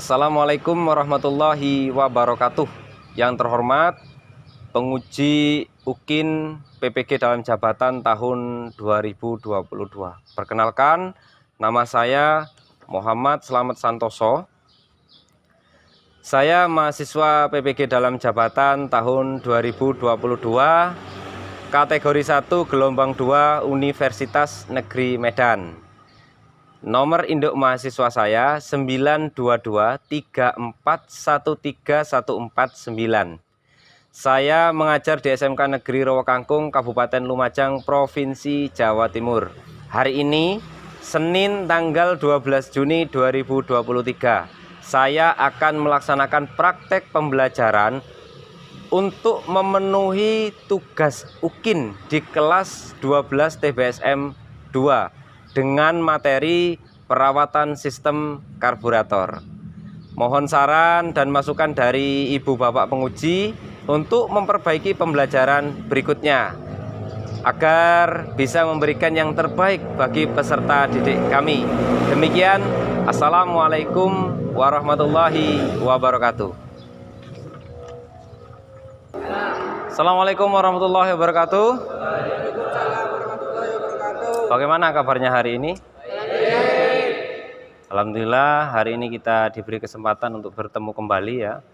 Assalamualaikum warahmatullahi wabarakatuh. Yang terhormat penguji UKIN PPG dalam jabatan tahun 2022. Perkenalkan, nama saya Muhammad Slamet Santoso. Saya mahasiswa PPG dalam jabatan tahun 2022, kategori 1 gelombang 2 Universitas Negeri Medan. Nomor induk mahasiswa saya 92234131449. Saya mengajar di SMK Negeri Rowokangkung, Kabupaten Lumajang, Provinsi Jawa Timur. Hari ini, Senin tanggal 12 Juni 2023, saya akan melaksanakan praktek pembelajaran untuk memenuhi tugas UKIN di kelas 12 TBSM 2 dengan materi perawatan sistem karburator. Mohon saran dan masukan dari Ibu Bapak penguji untuk memperbaiki pembelajaran berikutnya agar bisa memberikan yang terbaik bagi peserta didik kami. Demikian, Assalamualaikum warahmatullahi wabarakatuh. Assalamualaikum warahmatullahi wabarakatuh. Bagaimana kabarnya hari ini? Alhamdulillah, hari ini kita diberi kesempatan untuk bertemu kembali ya.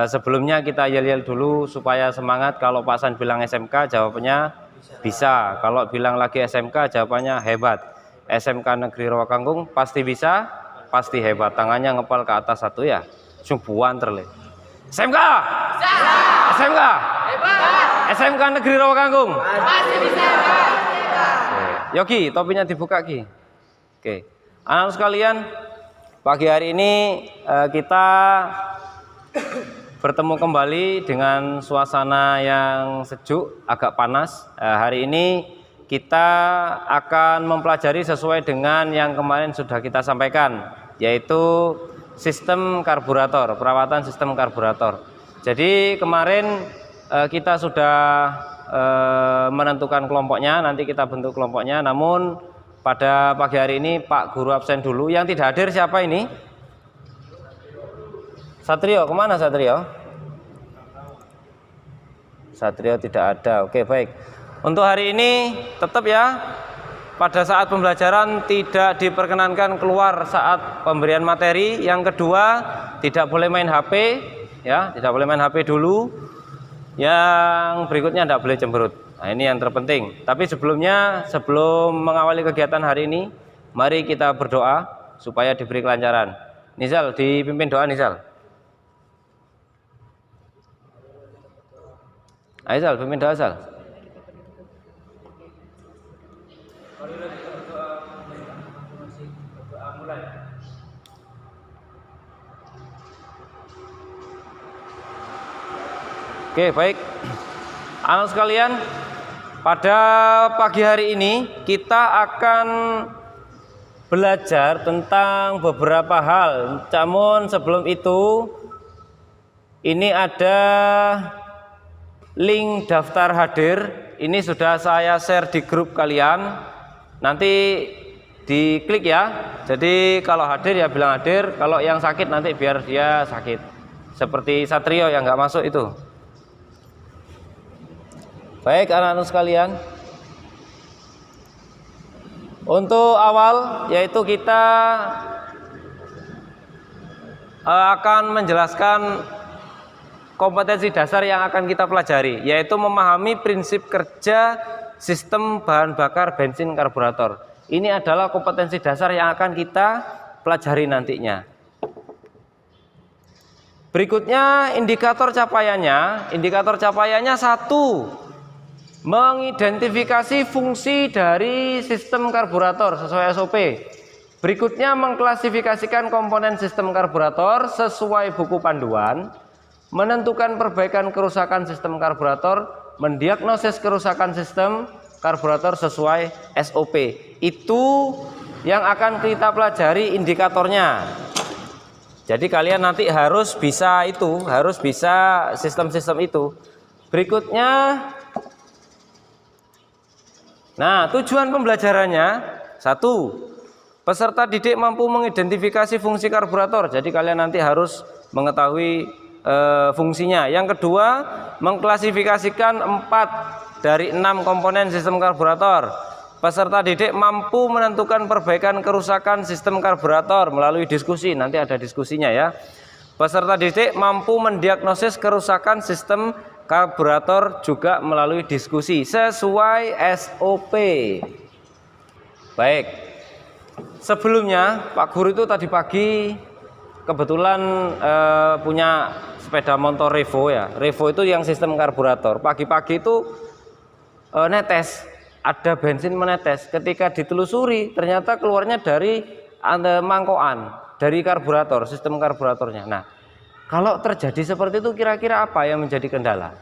Sebelumnya kita yel-yel dulu supaya semangat. Kalau Pak San bilang SMK, jawabannya bisa. Kalau bilang lagi SMK, jawabannya hebat. SMK Negeri Rowokangkung pasti bisa, pasti hebat. Tangannya ngepal ke atas satu ya. Sumbuan terle. SMK! Bisa! SMK! Hebat! SMK Negeri Rowokangkung pasti bisa, hebat! Yogi, topinya dibuka Ki. Oke, anak sekalian, pagi hari ini kita bertemu kembali dengan suasana yang sejuk, agak panas. Hari ini kita akan mempelajari sesuai dengan yang kemarin sudah kita sampaikan, yaitu sistem karburator, perawatan sistem karburator. Jadi kemarin kita sudah menentukan kelompoknya, nanti kita bentuk kelompoknya. Namun pada pagi hari ini Pak Guru absen dulu. Yang tidak hadir siapa ini? Satrio, kemana Satrio? Satrio tidak ada. Oke, baik. Untuk hari ini tetap ya, pada saat pembelajaran tidak diperkenankan keluar saat pemberian materi. Yang kedua, tidak boleh main HP ya, tidak boleh main HP dulu. Yang berikutnya tidak boleh cemberut. Nah, ini yang terpenting. Tapi sebelumnya, sebelum mengawali kegiatan hari ini, mari kita berdoa supaya diberi kelancaran. Nizal, dipimpin doa Nizal. Aizal, pimpin doa Zal. Oke, baik. Anak sekalian, pada pagi hari ini kita akan belajar tentang beberapa hal. Namun sebelum itu, ini ada link daftar hadir. Ini sudah saya share di grup kalian. Nanti diklik ya. Jadi kalau hadir ya bilang hadir. Kalau yang sakit nanti biar dia sakit. Seperti Satrio yang nggak masuk itu. Baik anak-anak sekalian, untuk awal yaitu kita akan menjelaskan kompetensi dasar yang akan kita pelajari, yaitu memahami prinsip kerja sistem bahan bakar bensin karburator. Ini adalah kompetensi dasar yang akan kita pelajari nantinya. Berikutnya indikator capaiannya. Indikator capaiannya 1. Mengidentifikasi fungsi dari sistem karburator sesuai SOP. Berikutnya mengklasifikasikan komponen sistem karburator sesuai buku panduan. Menentukan perbaikan kerusakan sistem karburator. Mendiagnosis kerusakan sistem karburator sesuai SOP. Itu yang akan kita pelajari indikatornya. Jadi kalian nanti harus bisa itu, harus bisa sistem-sistem itu. Berikutnya, nah tujuan pembelajarannya 1. Peserta didik mampu mengidentifikasi fungsi karburator. Jadi kalian nanti harus mengetahui fungsinya. Yang kedua, mengklasifikasikan 4 dari 6 komponen sistem karburator. Peserta didik mampu menentukan perbaikan kerusakan sistem karburator melalui diskusi. Nanti ada diskusinya ya. Peserta didik mampu mendiagnosis kerusakan sistem karburator juga melalui diskusi sesuai SOP. Baik. Sebelumnya Pak Guru itu tadi pagi kebetulan punya sepeda motor Revo ya. Revo itu yang sistem karburator. Pagi-pagi itu netes, ada bensin menetes. Ketika ditelusuri ternyata keluarnya dari mangkokan, dari karburator, sistem karburatornya. Nah, kalau terjadi seperti itu kira-kira apa yang menjadi kendala?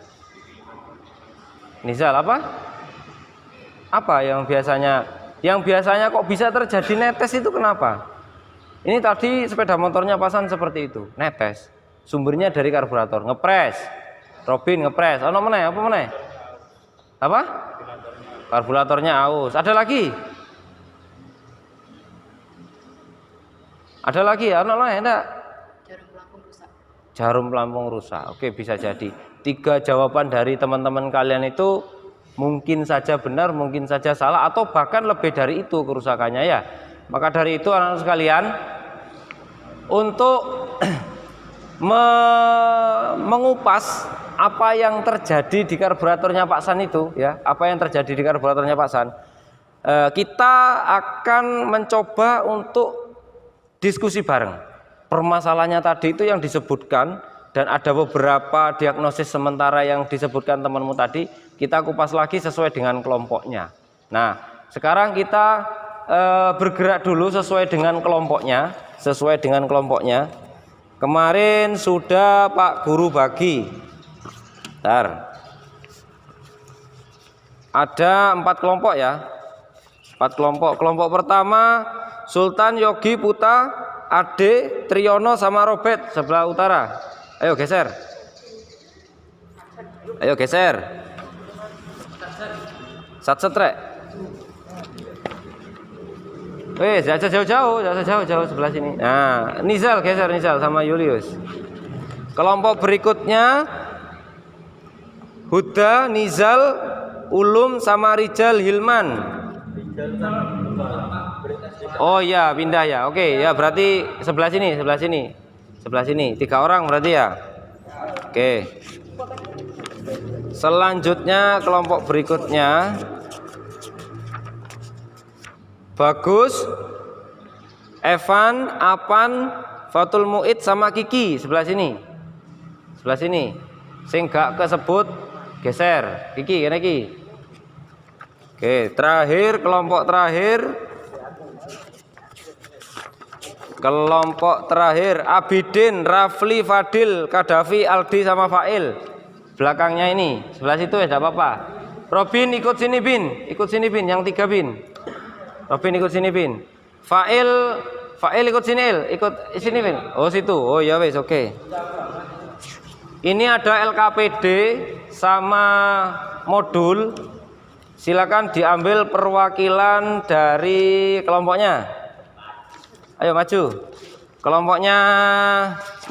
Nizal, apa? Apa yang biasanya kok bisa terjadi netes itu kenapa? Ini tadi sepeda motornya pasan seperti itu, netes. Sumbernya dari karburator, ngepres. Robin ngepres. Ono meneh, apa meneh? Apa? Karburatornya aus. Ada lagi? Ada lagi? Ono lain enggak? Jarum pelampung rusak. Jarum pelampung rusak. Oke, bisa jadi. 3 jawaban dari teman-teman kalian itu mungkin saja benar, mungkin saja salah, atau bahkan lebih dari itu kerusakannya ya. Maka dari itu anak-anak sekalian, untuk mengupas apa yang terjadi di karburatornya Pak San itu ya, apa yang terjadi di karburatornya Pak San, kita akan mencoba untuk diskusi bareng. Permasalahannya tadi itu yang disebutkan, dan ada beberapa diagnosis sementara yang disebutkan temanmu tadi, kita kupas lagi sesuai dengan kelompoknya. Nah, sekarang kita bergerak dulu sesuai dengan kelompoknya, Kemarin sudah Pak Guru bagi. Bentar. Ada 4 kelompok ya. 4 kelompok. Kelompok pertama Sultan, Yogi, Puta, Ade, Triyono sama Robert sebelah utara. Ayo geser. Satsetrek. Jangan jauh-jauh sebelah sini. Nah, Nizal geser, Nizal sama Julius. Kelompok berikutnya Huda, Nizal, Ulum sama Rijal, Hilman. Oh ya, pindah ya. Oke, ya berarti sebelah sini. 3 orang berarti ya. Oke. Selanjutnya kelompok berikutnya Bagus, Evan, Apan, Fatul Muid sama Kiki sebelah sini. Sing gak kesebut geser. Kiki, kene iki. Oke, terakhir kelompok terakhir Abidin, Rafli, Fadil, Kadafi, Aldi sama Fail. Belakangnya ini, sebelah situ ya, tidak apa-apa. Robin ikut sini Bin, yang 3 Bin. Robin ikut sini Bin. Fail ikut sini Bin. Oh situ. Oh ya wes, oke. Ini ada LKPD sama modul. Silakan diambil perwakilan dari kelompoknya. Ayo maju. Kelompoknya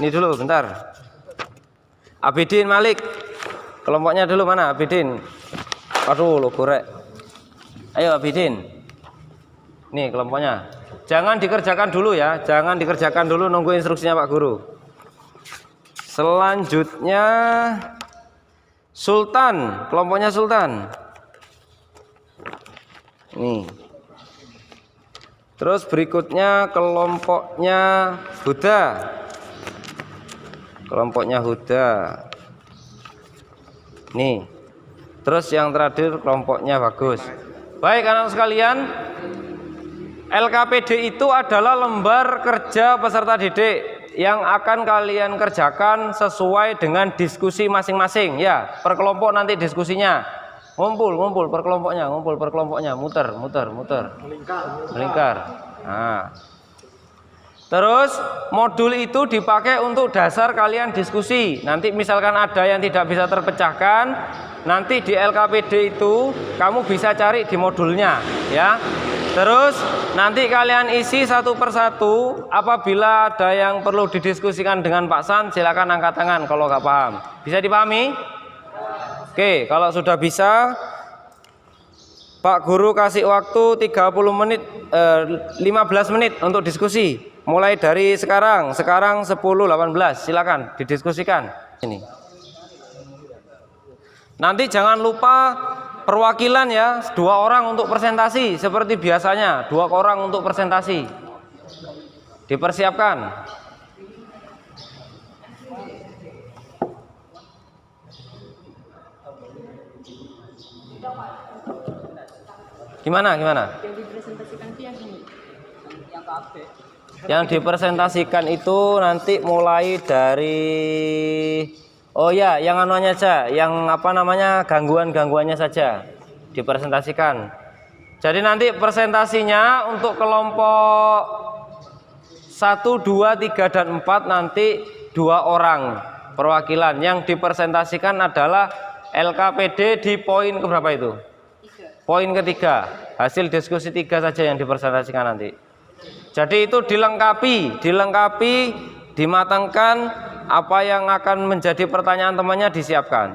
ini dulu bentar. Abidin Malik. Kelompoknya dulu mana Abidin? Aduh lo korek. Ayo Abidin. Nih kelompoknya. Jangan dikerjakan dulu ya, nunggu instruksinya Pak Guru. Selanjutnya Sultan, kelompoknya Sultan. Nih. Terus berikutnya kelompoknya Huda. Nih. Terus yang terakhir kelompoknya Bagus. Baik anak sekalian, LKPD itu adalah lembar kerja peserta didik yang akan kalian kerjakan sesuai dengan diskusi masing-masing ya. Per kelompok nanti diskusinya. Ngumpul per kelompoknya, muter. Melingkar. Nah. Terus modul itu dipakai untuk dasar kalian diskusi. Nanti misalkan ada yang tidak bisa terpecahkan, nanti di LKPD itu kamu bisa cari di modulnya ya. Terus nanti kalian isi satu persatu. Apabila ada yang perlu didiskusikan dengan Pak San, silakan angkat tangan kalau nggak paham. Bisa dipahami? Oke, kalau sudah bisa, Pak Guru kasih waktu 15 menit untuk diskusi. Mulai dari sekarang 10.18, silakan didiskusikan. Ini. Nanti jangan lupa perwakilan ya, 2 orang untuk presentasi seperti biasanya, 2 orang untuk presentasi. Dipersiapkan. Gimana? Yang dipresentasikan itu yang ini. Yang dipresentasikan itu nanti mulai dari yang anuannya saja, yang gangguannya saja dipresentasikan. Jadi nanti presentasinya untuk kelompok 1, 2, 3, dan 4 nanti 2 orang perwakilan. Yang dipresentasikan adalah LKPD di poin keberapa itu? 3. Poin ketiga. Hasil diskusi 3 saja yang dipresentasikan nanti. Jadi itu dilengkapi, dimatangkan, apa yang akan menjadi pertanyaan temannya disiapkan.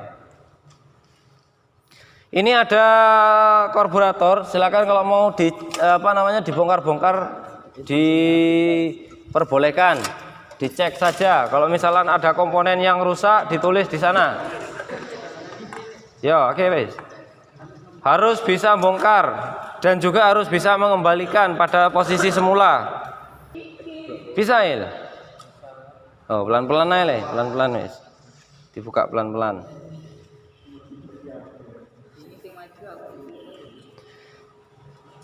Ini ada karburator, silakan kalau mau dibongkar-bongkar diperbolehkan, dicek saja. Kalau misalkan ada komponen yang rusak ditulis di sana. Ya, oke, wes. Harus bisa bongkar dan juga harus bisa mengembalikan pada posisi semula. Bisa ya? Oh, pelan-pelan aja, pelan-pelan wes. Dibuka pelan-pelan.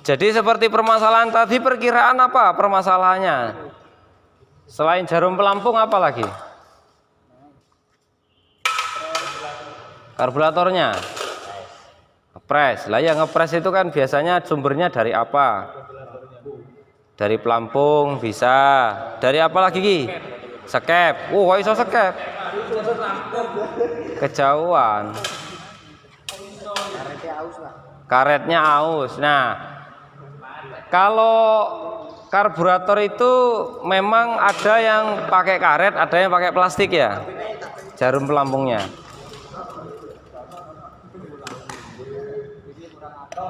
Jadi seperti permasalahan tadi, perkiraan apa permasalahannya? Selain jarum pelampung apa lagi? Karburatornya. Ngepres. Lah ya, ngepres itu kan biasanya sumbernya dari apa? Dari pelampung bisa. Dari apa lagi Ki? Skep. Kok iso skep? Kejauhan. Karetnya aus. Nah, kalau karburator itu memang ada yang pakai karet, ada yang pakai plastik ya. Jarum pelampungnya.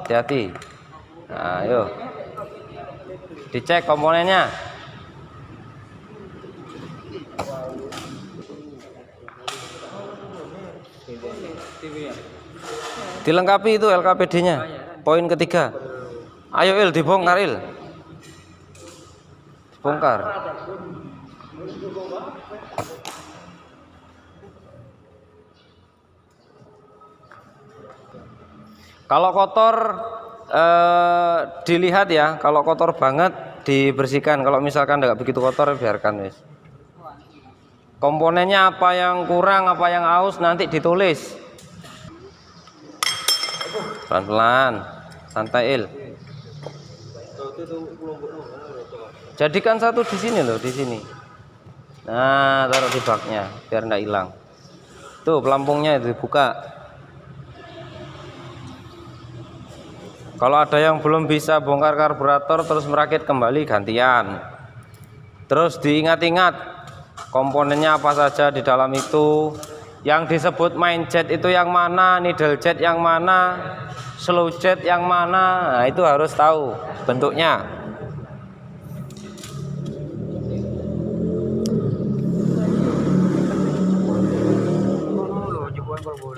Hati-hati. Nah, yuk. Dicek komponennya. Dilengkapi itu LKPD-nya. Poin ketiga. Ayo Il, dibongkar Il. Dibongkar. Kalau kotor dilihat ya, kalau kotor banget dibersihkan. Kalau misalkan nggak begitu kotor biarkan wis. Komponennya apa yang kurang, apa yang aus nanti ditulis. Pelan-pelan, santai Il. Jadikan satu di sini loh, di sini. Nah, taruh di baknya biar nggak hilang. Tuh pelampungnya itu dibuka. Kalau ada yang belum bisa bongkar karburator terus merakit kembali gantian. Terus diingat-ingat komponennya apa saja di dalam itu. Yang disebut main jet itu yang mana, needle jet yang mana, slow jet yang mana. Nah, itu harus tahu bentuknya.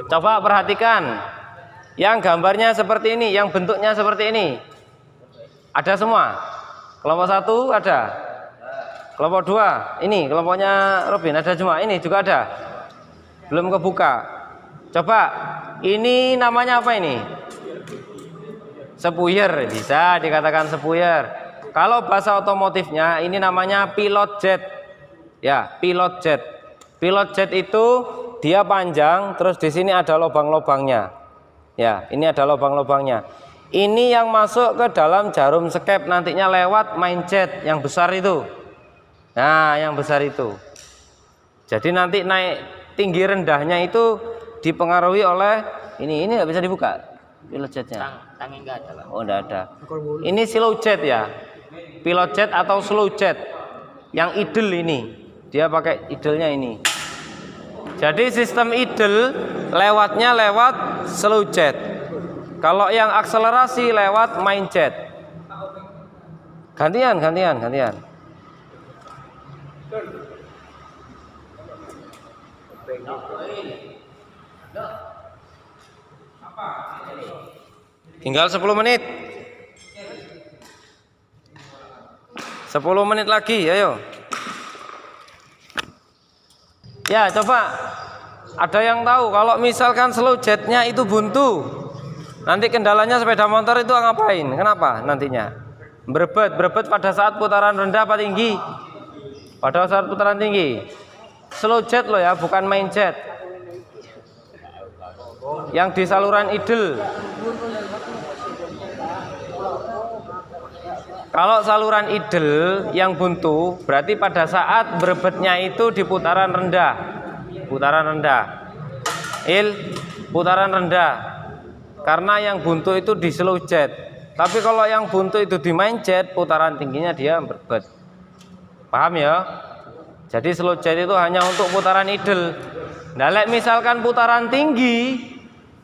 Coba perhatikan. Yang gambarnya seperti ini, yang bentuknya seperti ini. Ada semua. Kelompok 1 ada. Kelompok 2, ini kelompoknya Robin ada semua. Ini juga ada. Belum kebuka. Coba, ini namanya apa ini? Sepuyer, bisa dikatakan sepuyer. Kalau bahasa otomotifnya ini namanya pilot jet. Ya, pilot jet. Pilot jet itu dia panjang, terus di sini ada lubang-lubangnya. Ya, ini ada lubang-lubangnya. Ini yang masuk ke dalam jarum skep nantinya lewat main jet yang besar itu. Nah, yang besar itu. Jadi nanti naik tinggi rendahnya itu dipengaruhi oleh ini nggak bisa dibuka. Pilot jetnya? Tangi enggak ada lah. Oh, enggak ada. Ini slow jet ya. Pilot jet atau slow jet. Yang idle ini, dia pakai idle-nya ini. Jadi sistem idle lewatnya lewat slow jet. Kalau yang akselerasi lewat main jet. Gantian. Tinggal 10 menit. 10 menit lagi, ayo. Ya, coba. Ada yang tahu kalau misalkan slow jetnya itu buntu, nanti kendalanya sepeda motor itu ngapain? Kenapa nantinya? Berebet pada saat putaran rendah apa tinggi? Pada saat putaran tinggi. Slow jet loh ya, bukan main jet. Yang di saluran idle. Kalau saluran idle yang buntu, berarti pada saat berebetnya itu di putaran rendah. Putaran rendah. Karena yang buntu itu di slow jet. Tapi kalau yang buntu itu di main jet, putaran tingginya dia berebet. Paham ya? Jadi slow jet itu hanya untuk putaran idle. Nah, misalkan putaran tinggi,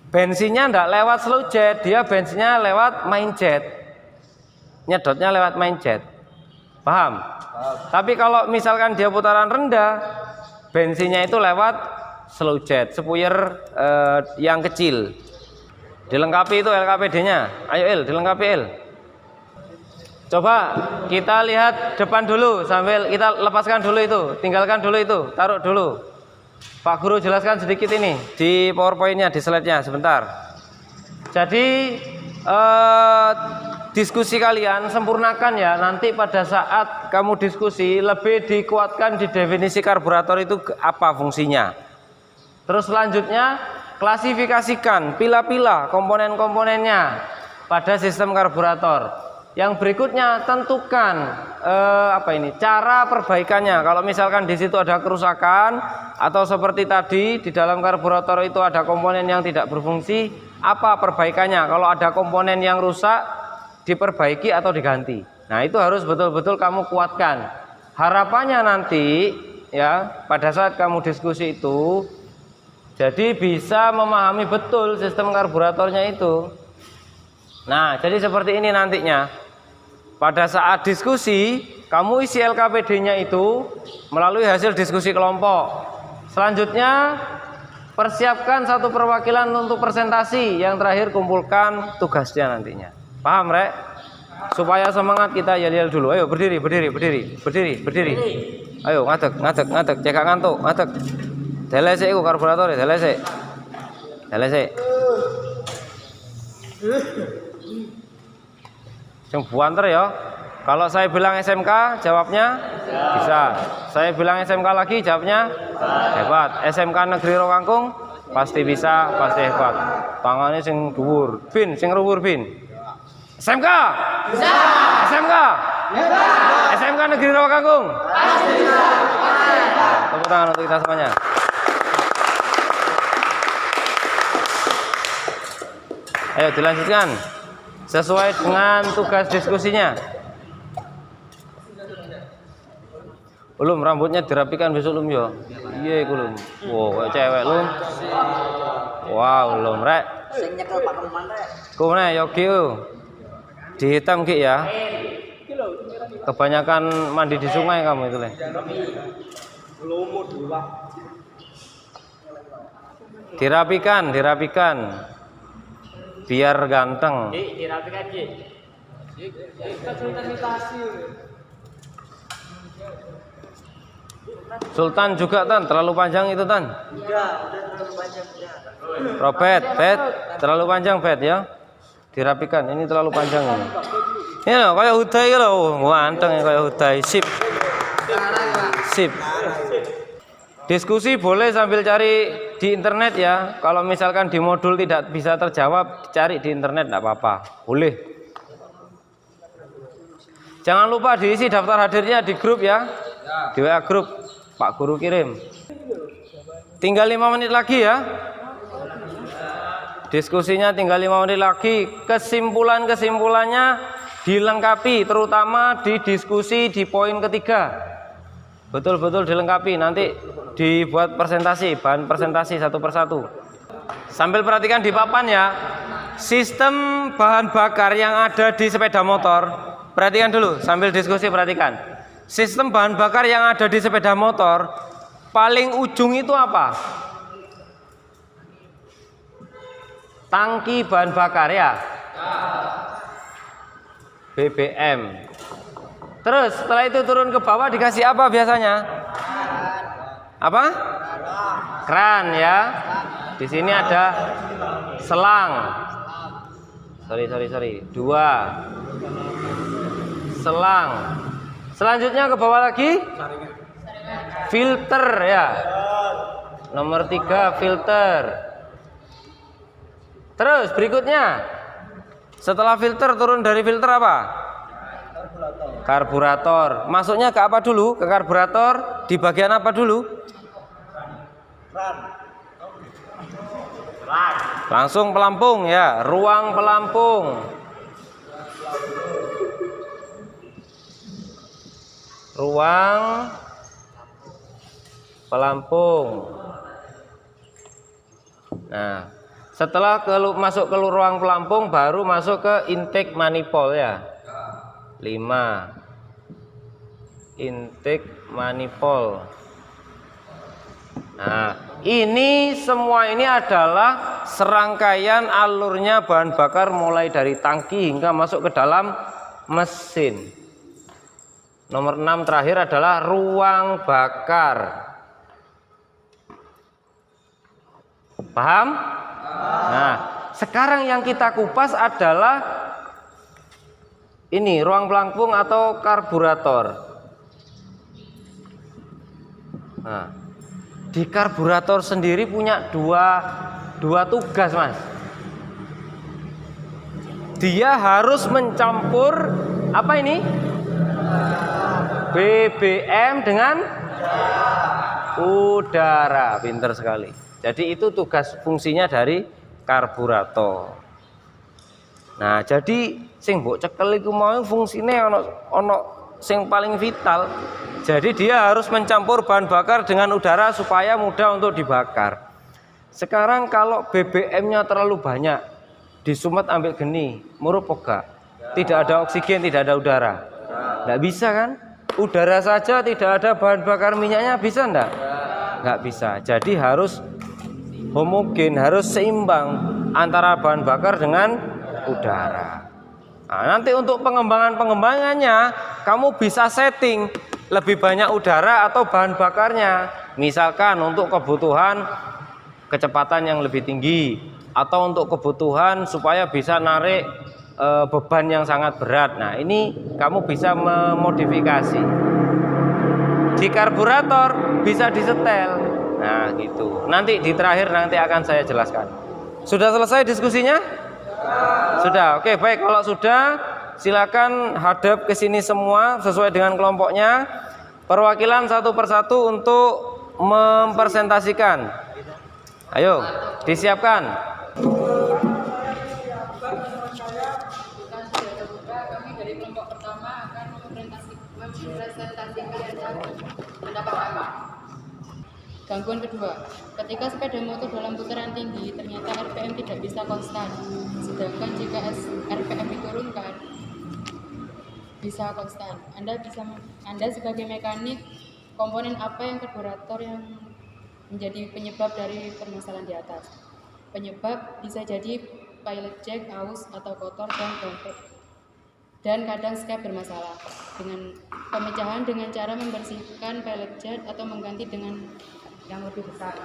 bensinnya ndak lewat slow jet, dia bensinnya lewat main jet. Nyedotnya lewat main jet. Paham? Tapi kalau misalkan dia putaran rendah, bensinnya itu lewat slow jet, sepuyer yang kecil. Dilengkapi itu LKPD-nya. Ayo Il, dilengkapi Il. Coba kita lihat depan dulu sambil kita lepaskan dulu itu, tinggalkan dulu itu, taruh dulu. Pak Guru jelaskan sedikit ini di PowerPoint-nya, di slide-nya sebentar. Jadi diskusi kalian sempurnakan ya, nanti pada saat kamu diskusi lebih dikuatkan di definisi karburator itu apa fungsinya. Terus selanjutnya klasifikasikan pila-pila komponen-komponennya pada sistem karburator. Yang berikutnya tentukan cara perbaikannya. Kalau misalkan di situ ada kerusakan atau seperti tadi di dalam karburator itu ada komponen yang tidak berfungsi, apa perbaikannya? Kalau ada komponen yang rusak, diperbaiki atau diganti. Nah, itu harus betul-betul kamu kuatkan. Harapannya nanti ya pada saat kamu diskusi itu jadi bisa memahami betul sistem karburatornya itu. Nah, jadi seperti ini nantinya. Pada saat diskusi, kamu isi LKPD-nya itu melalui hasil diskusi kelompok. Selanjutnya, persiapkan satu perwakilan untuk presentasi. Yang terakhir, kumpulkan tugasnya nantinya. Paham, Rek? Supaya semangat kita yel-yel dulu. Ayo berdiri. Ayo ngadeg, cekak ngantuk, ngadeg. Delese iku karburator, delese. Sing buanter ya. Kalau saya bilang SMK, jawabnya bisa. Saya bilang SMK lagi, jawabnya hebat. SMK Negeri Rokangkung pasti bisa, pasti hebat. Tangannya sing dhuwur. Bin, sing ruwur bin. SMK bisa. SMK hebat. SMK Negeri Rokangkung pasti bisa. Tepuk tangan untuk kita semuanya. Ayo dilanjutkan sesuai dengan tugas diskusinya. Belum, rambutnya dirapikan besok lum yo. Iya iku lum. Wow, kayak cewek lum. Wow, lum rek. Sing nyekel pakeman rek. Kumene yo ki. Dihitam ki ya. Kebanyakan mandi di sungai kamu itu, Le. Dirapikan. Biar ganteng. Dirapikan, Ji. Sultan juga Tan, terlalu panjang itu Tan. Udah terlalu panjang udah. Robet, Bet, terlalu panjang Bet ya. Dirapikan, ini terlalu panjang ini. Ini loh, kayak hudai loh, ganteng kayak hudai. Sip. Diskusi boleh sambil cari di internet ya. Kalau misalkan di modul tidak bisa terjawab, cari di internet enggak apa-apa. Boleh. Jangan lupa diisi daftar hadirnya di grup ya. Di WA grup Pak Guru kirim. Tinggal 5 menit lagi ya. diskusinya tinggal 5 menit lagi. Kesimpulannya dilengkapi, terutama di diskusi di poin ketiga. Betul-betul dilengkapi, nanti dibuat presentasi, bahan presentasi satu persatu. Sambil perhatikan di papan ya, sistem bahan bakar yang ada di sepeda motor. Perhatikan dulu, sambil diskusi perhatikan. Sistem bahan bakar yang ada di sepeda motor, paling ujung itu apa? Tangki bahan bakar ya, BBM. Terus setelah itu turun ke bawah dikasih apa biasanya? Apa? Kran ya. Di sini ada selang. Sorry. 2 selang. Selanjutnya ke bawah lagi filter ya. Nomor 3 filter. Terus berikutnya setelah filter turun dari filter apa? Karburator. Masuknya ke apa dulu? Ke karburator. Di bagian apa dulu? Langsung pelampung ya, ruang pelampung. Ruang pelampung. Nah, setelah masuk ke ruang pelampung baru masuk ke intake manifold ya. 5. Intake manifold. Nah, ini semua ini adalah serangkaian alurnya bahan bakar mulai dari tangki hingga masuk ke dalam mesin. Nomor 6 terakhir adalah ruang bakar. Paham? Nah, sekarang yang kita kupas adalah ini ruang pelampung atau karburator. Nah, di karburator sendiri punya dua tugas, Mas. Dia harus mencampur apa ini? BBM dengan udara. Pinter sekali. Jadi itu tugas fungsinya dari karburator. Nah, jadi sing mbok cekel iku mau fungsine ono sing paling vital. Jadi dia harus mencampur bahan bakar dengan udara supaya mudah untuk dibakar. Sekarang kalau BBM-nya terlalu banyak, disumet ambek geni, murup pegak. Tidak ada oksigen, tidak ada udara. Nggak bisa kan? Udara saja tidak ada bahan bakar minyaknya, bisa enggak? Nggak bisa. Jadi harus homogen, harus seimbang antara bahan bakar dengan udara. Nah, nanti untuk pengembangannya kamu bisa setting lebih banyak udara atau bahan bakarnya. Misalkan untuk kebutuhan kecepatan yang lebih tinggi atau untuk kebutuhan supaya bisa narik beban yang sangat berat. Nah, ini kamu bisa memodifikasi. Di karburator bisa disetel. Nah, gitu. Nanti di terakhir nanti akan saya jelaskan. Sudah selesai diskusinya? Sudah. Oke, baik. Kalau sudah, silakan hadap ke sini semua sesuai dengan kelompoknya. Perwakilan satu persatu untuk mempresentasikan. Ayo, disiapkan. Kami dari kelompok pertama akan mempresentasikan pendapat kami. Gangguan kedua, ketika sepeda motor dalam putaran tinggi, ternyata RPM tidak bisa konstan. Sedangkan jika RPM diturunkan, bisa konstan. Anda sebagai mekanik, komponen apa yang karburator yang menjadi penyebab dari permasalahan di atas? Penyebab bisa jadi pilot jack, aus, atau kotor dan kadang skep bermasalah. Dengan pemecahan dengan cara membersihkan pilot jack atau mengganti dengan yang lebih besar.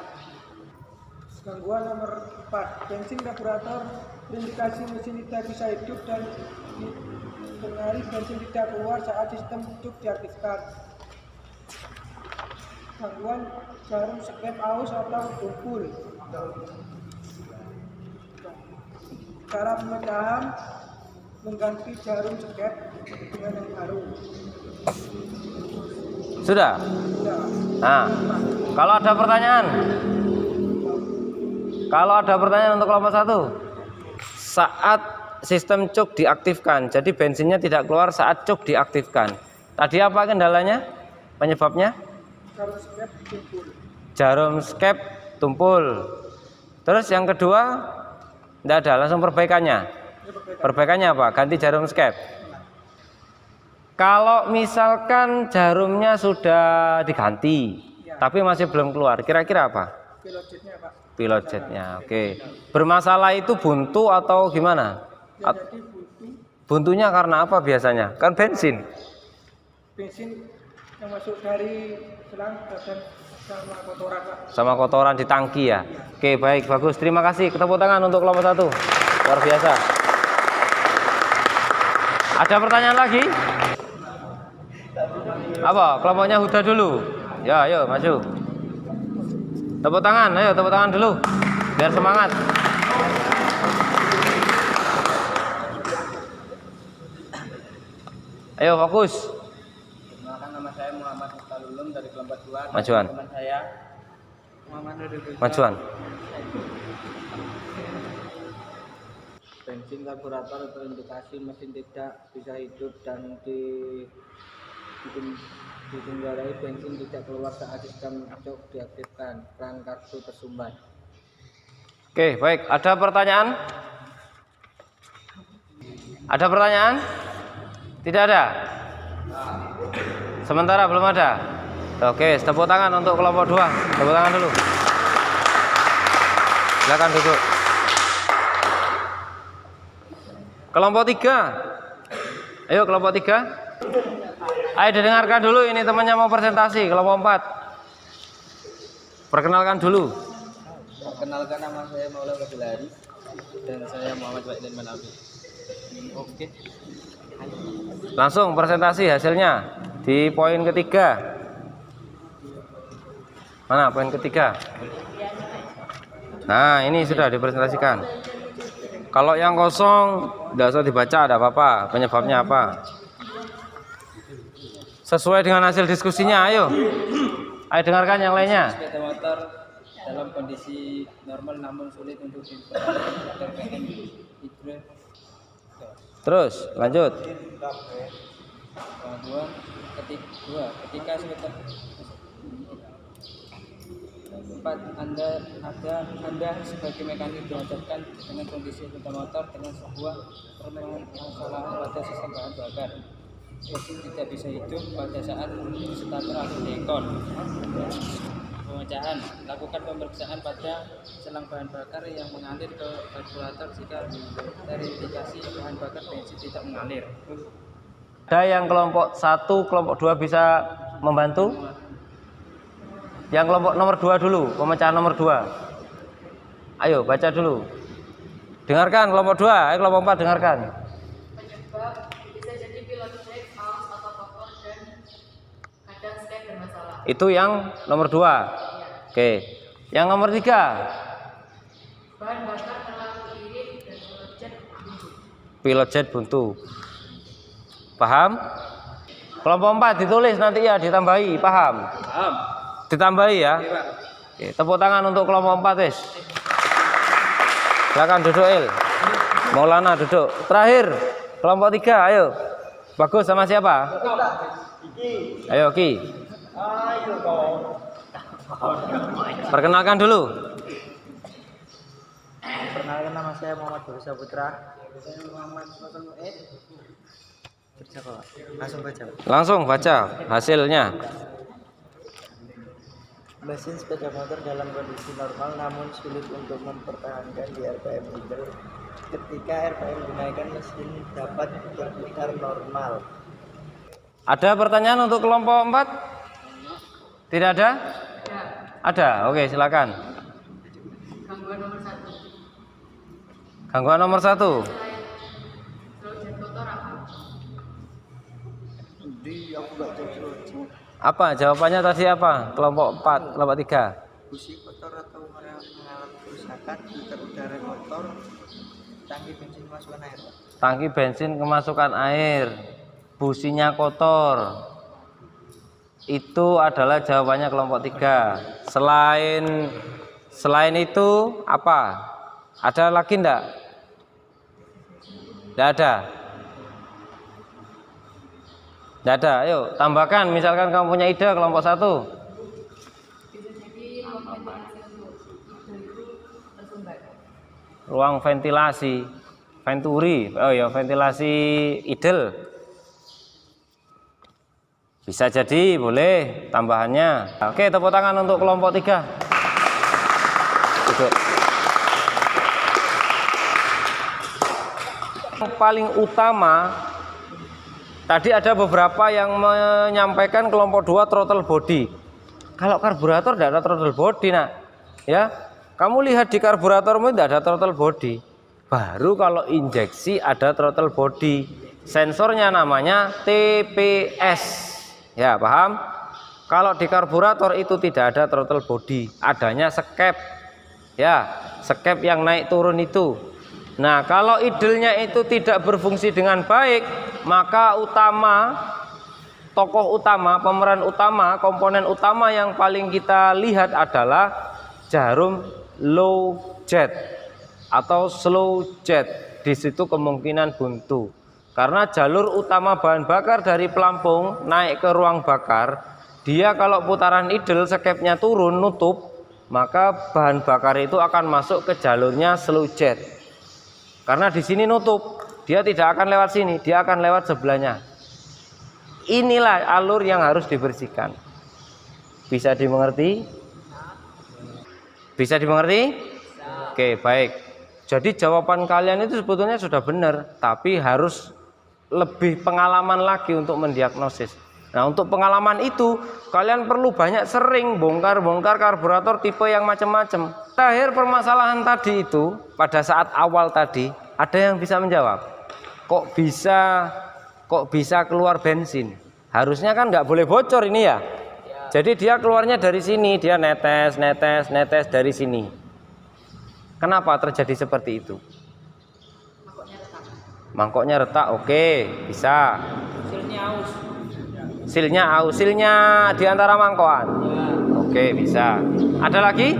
Gangguan nomor 4, bensin karburator berindikasi mesin tidak bisa hidup dan didengar bensin tidak keluar saat sistem hidup diaktifkan. Gangguan jarum skep aus atau tumpul. Cara pemecahan mengganti jarum skep dengan yang baru. Sudah? Nah, kalau ada pertanyaan, Kalau ada pertanyaan untuk kelompok 1. Saat sistem cuk diaktifkan, jadi bensinnya tidak keluar saat cuk diaktifkan. Tadi apa kendalanya? Penyebabnya? Jarum skep tumpul. Terus yang kedua, tidak ada, langsung perbaikannya. Perbaikannya apa? Ganti jarum skep. Kalau misalkan jarumnya sudah diganti, tapi masih belum keluar, kira-kira apa? Pilotjetnya Pak. Pilotjetnya, oke. Bermasalah itu buntu atau gimana? Ya, jadi Buntunya karena apa biasanya? Kan bensin. bensin yang masuk dari selang dan sama kotoran Pak. Sama kotoran di tangki ya. Oke, baik, bagus. Terima kasih. Tepuk tangan untuk kelompok 1. Luar biasa. Ada pertanyaan lagi? Apa? Kelompoknya Huda dulu. Ya, ayo maju. Tepuk tangan, ayo tepuk tangan dulu. Biar semangat. Ayo fokus. Perkenalkan, nama saya Muhammad Mustalulum dari kelompok 2. Majuan. Teman saya Muhammad Nurul. Majuan. Bensin karburator terindikasi mesin tidak bisa hidup dan ditunggalai bensin tidak keluar saat sistem cuk diaktifkan, peran kartu tersumbat. Oke, baik. Ada pertanyaan? Ada pertanyaan? Tidak ada? Sementara belum ada? Oke, tepuk tangan untuk kelompok 2. Tepuk tangan dulu. Silakan duduk. Kelompok 3. Ayo kelompok 3. Ayo didengarkan dulu, ini temannya mau presentasi. Kelompok 4. Perkenalkan dulu. Perkenalkan, nama saya Maula Abdulhari dan saya Muhammad Wa'idin Manabi. Oke. Langsung presentasi hasilnya di poin ketiga. Mana poin ketiga? Nah, ini sudah dipresentasikan. Kalau yang kosong tidak usah dibaca, ada apa-apa, penyebabnya apa. Sesuai dengan hasil diskusinya, ayo. Ayo dengarkan yang lainnya. Sepeda motor dalam kondisi normal namun sulit untuk diperhatikan hidro. Terus lanjut. Ketika sepeda 4, Anda sebagai mekanik dihadapkan dengan kondisi sepeda motor dengan sebuah permasalahan pada sistem bahan bakar. Mesin tidak bisa hidup pada saat starter atau dekon. Pemecahan, lakukan pemeriksaan pada selang bahan bakar yang mengalir ke karburator jika terindikasi bahan bakar bensin tidak mengalir. Ada yang kelompok 1, kelompok 2 bisa membantu? Yang kelompok nomor 2 dulu, pemecahan nomor 2. Ayo baca dulu. Dengarkan kelompok 2, ayo kelompok 4 dengarkan. Penyebab bisa jadi pilot check, mouse atau kotor dan kadang skep bermasalah. Itu yang nomor 2. Oke. Yang nomor 3. Bahan bakar terlalu irit dan pilot buntu. Pilot jet buntu. Paham? Kelompok 4 ditulis nanti ya, ditambahi, paham? Paham? Ditambahi ya. Oke, tepuk tangan untuk kelompok 4, wis. Silakan duduk, Il. Maulana duduk. Terakhir, kelompok 3, ayo. Bagus sama siapa? Ayo, Ki. Perkenalkan dulu. Perkenalkan, nama saya Muhammad Bursa Putra. Saya Muhammad Langsung baca. Langsung baca hasilnya. Mesin sepeda motor dalam kondisi normal namun sulit untuk mempertahankan di RPM idle. Ketika RPM dinaikkan mesin dapat berputar normal. Ada pertanyaan untuk kelompok 4? Tidak ada? Ada. Oke, silakan. Gangguan nomor 1. Gangguan nomor 1. Selain jet kotor apa? Apa jawabannya tadi apa? Kelompok 4, kelompok 3. Busi kotor atau mengalami kerusakan, filter udara kotor, tangki bensin kemasukan air. Tangki bensin kemasukan air, businya kotor. Itu adalah jawabannya kelompok 3. Selain itu apa? Ada lagi enggak? Enggak ada. Enggak ada. Ayo tambahkan, misalkan kamu punya ide kelompok 1. Ruang ventilasi, venturi, oh ya ventilasi idle. Bisa jadi, boleh tambahannya. Oke, tepuk tangan untuk kelompok 3. Duduk. Yang paling utama, tadi ada beberapa yang menyampaikan kelompok 2 throttle body. Kalau karburator tidak ada throttle body, nak, ya. Kamu lihat di karburatormu tidak ada throttle body. Baru kalau injeksi ada throttle body. Sensornya namanya TPS. Ya, paham? Kalau di karburator itu tidak ada throttle body, adanya skep. Ya, skep yang naik turun itu. Nah, kalau idle-nya itu tidak berfungsi dengan baik, maka tokoh utama, pemeran utama, komponen utama yang paling kita lihat adalah jarum low jet atau slow jet. Di situ kemungkinan buntu. Karena jalur utama bahan bakar dari pelampung naik ke ruang bakar, dia kalau putaran idle skepnya turun nutup, maka bahan bakar itu akan masuk ke jalurnya slow jet. Karena di sini nutup, dia tidak akan lewat sini, dia akan lewat sebelahnya. Inilah alur yang harus dibersihkan. Bisa dimengerti? Bisa dimengerti? Oke, baik. Jadi jawaban kalian itu sebetulnya sudah benar, tapi harus lebih pengalaman lagi untuk mendiagnosis. Nah, untuk pengalaman itu kalian perlu banyak sering bongkar-bongkar karburator tipe yang macam-macam. Terakhir permasalahan tadi itu pada saat awal tadi ada yang bisa menjawab. Kok bisa keluar bensin? Harusnya kan nggak boleh bocor ini ya. Jadi dia keluarnya dari sini, dia netes dari sini. Kenapa terjadi seperti itu? Mangkoknya retak, oke, bisa. Silnya di antara mangkokan. Oke, bisa. Ada lagi?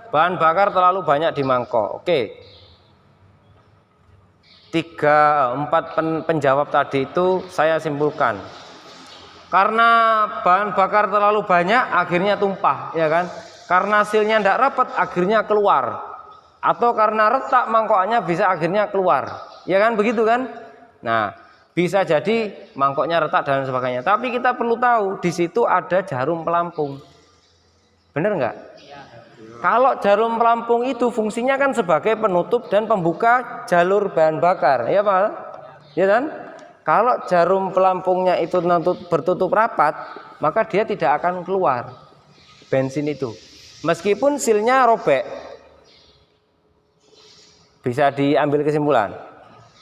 Bahan bakar terlalu banyak di mangkok. Oke. 3-4 penjawab tadi itu saya simpulkan. Karena bahan bakar terlalu banyak, akhirnya tumpah, ya kan? Karena silnya tidak rapat, akhirnya keluar. Atau karena retak mangkoknya bisa akhirnya keluar, ya kan? Begitu kan? Nah, bisa jadi mangkoknya retak dan sebagainya. Tapi kita perlu tahu di situ ada jarum pelampung. Bener nggak? Kalau jarum pelampung itu fungsinya kan sebagai penutup dan pembuka jalur bahan bakar, ya Pak? Ya kan? Kalau jarum pelampungnya itu bertutup rapat, maka dia tidak akan keluar bensin itu. Meskipun silnya robek. Bisa diambil kesimpulan.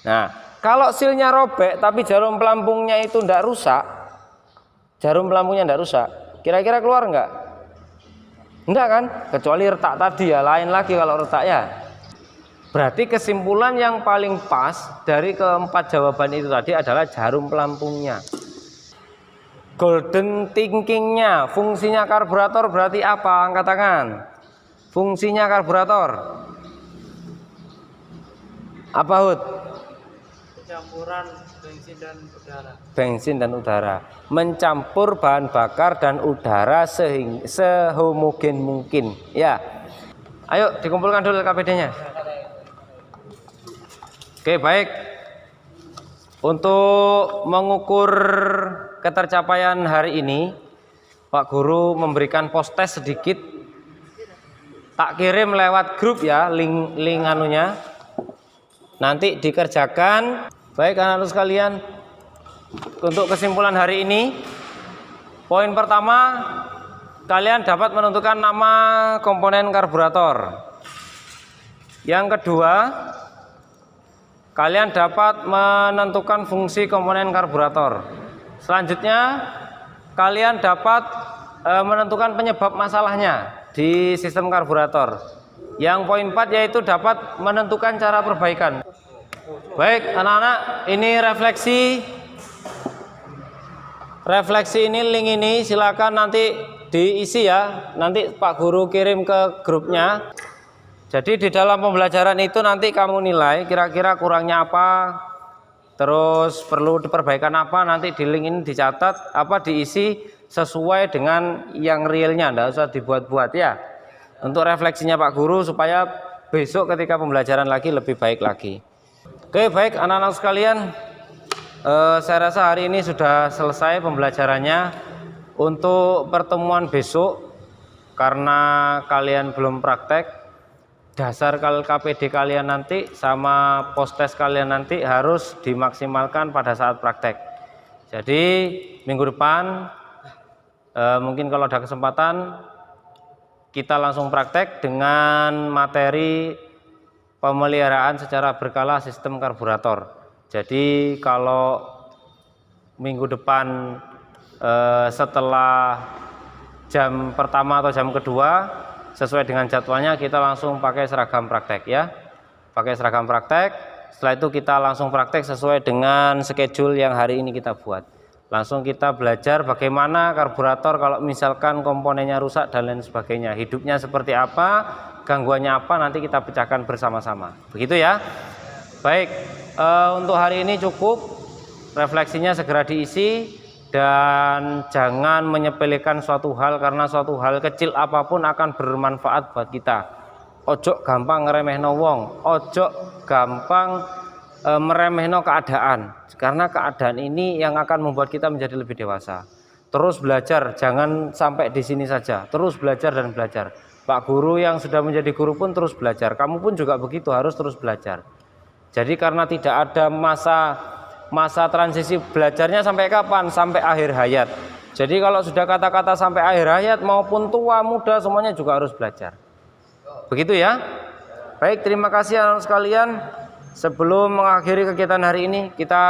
Nah, kalau silnya robek tapi jarum pelampungnya itu tidak rusak, kira-kira keluar enggak? Enggak kan? Kecuali retak tadi ya, lain lagi kalau retak ya. Berarti kesimpulan yang paling pas dari keempat jawaban itu tadi adalah jarum pelampungnya. Golden thinkingnya, fungsinya karburator berarti apa? Angkat tangan. Fungsinya karburator apa, Hud? Campuran bensin dan udara. Bensin dan udara, mencampur bahan bakar dan udara sehomogen mungkin. Ya, ayo dikumpulkan dulu KPD-nya. Oke, baik. Untuk mengukur ketercapaian hari ini, Pak Guru memberikan post test sedikit. Tak kirim lewat grup ya, link anunya. Nanti dikerjakan. Baik anak-anak sekalian, untuk kesimpulan hari ini, poin pertama, kalian dapat menentukan nama komponen karburator. Yang kedua, kalian dapat menentukan fungsi komponen karburator. Selanjutnya, kalian dapat menentukan penyebab masalahnya di sistem karburator. Yang poin 4 yaitu dapat menentukan cara perbaikan. Baik anak-anak, ini refleksi ini, link ini silakan nanti diisi ya. Nanti Pak Guru kirim ke grupnya. Jadi di dalam pembelajaran itu nanti kamu nilai kira-kira kurangnya apa, terus perlu diperbaikan apa, nanti di link ini dicatat, apa diisi sesuai dengan yang realnya, enggak usah dibuat-buat ya. Untuk refleksinya Pak Guru supaya besok ketika pembelajaran lagi lebih baik lagi. Oke, baik anak-anak sekalian, saya rasa hari ini sudah selesai pembelajarannya. Untuk pertemuan besok, karena kalian belum praktek, dasar KPD kalian nanti sama post test kalian nanti harus dimaksimalkan pada saat praktek. Jadi minggu depan mungkin kalau ada kesempatan kita langsung praktek dengan materi pemeliharaan secara berkala sistem karburator. Jadi kalau minggu depan setelah jam pertama atau jam kedua sesuai dengan jadwalnya kita langsung pakai seragam praktek ya. Pakai seragam praktek. Setelah itu kita langsung praktek sesuai dengan schedule yang hari ini kita buat. Langsung kita belajar bagaimana karburator kalau misalkan komponennya rusak dan lain sebagainya. Hidupnya seperti apa, gangguannya apa, nanti kita pecahkan bersama-sama. Begitu ya. Baik, untuk hari ini cukup. Refleksinya segera diisi. Dan jangan menyepelekan suatu hal, karena suatu hal kecil apapun akan bermanfaat buat kita. Ojo gampang ngeremehno wong, ojo gampang meremehno keadaan, karena keadaan ini yang akan membuat kita menjadi lebih dewasa. Terus belajar, jangan sampai di sini saja, terus belajar dan belajar. Pak Guru yang sudah menjadi guru pun terus belajar, kamu pun juga begitu, harus terus belajar. Jadi karena tidak ada masa transisi, belajarnya sampai kapan? Sampai akhir hayat. Jadi kalau sudah kata-kata sampai akhir hayat maupun tua muda semuanya juga harus belajar. Begitu ya. Baik, terima kasih anak sekalian. Sebelum mengakhiri kegiatan hari ini kita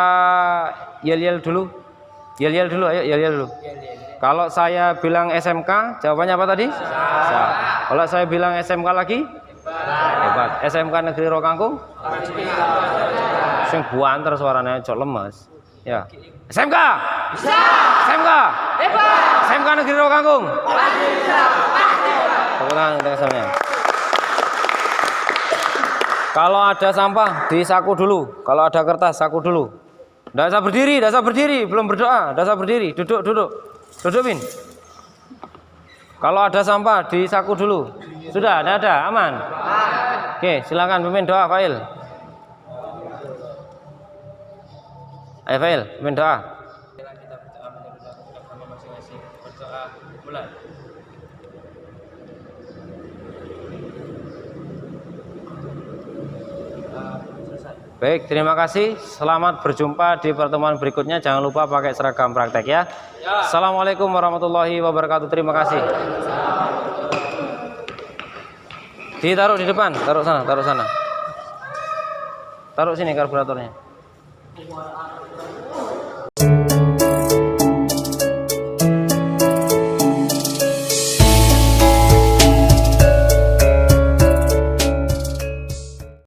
yel-yel dulu. Yel-yel dulu, ayo yel-yel dulu. Kalau saya bilang SMK, jawabannya apa tadi? Sa. Kalau saya bilang SMK lagi? Hebat. SMK Negeri Rokangkung? Sing buanter suaranya cok lemes. Ya. SMK. Bisa. SMK. Hebat. SMK Negeri Rokangkung. Pasti bisa. Pasti. Tepuk tangan untuk SMK-nya. Kalau ada sampah di saku dulu. Kalau ada kertas saku dulu. Nggak usah berdiri, nggak usah berdiri, belum berdoa, nggak usah berdiri, duduk. Duduk, Min. Kalau ada sampah di saku dulu. Sudah, nggak ada, aman. Oke, silakan pimpin doa, Fail. Ayo Fail, pimpin doa. Kita berdoa menurut masing-masing. Berdoa mulai. Baik, terima kasih. Selamat berjumpa di pertemuan berikutnya. Jangan lupa pakai seragam praktek ya. Assalamualaikum warahmatullahi wabarakatuh. Terima kasih. Ditaruh di depan, taruh sana. Taruh sini karburatornya.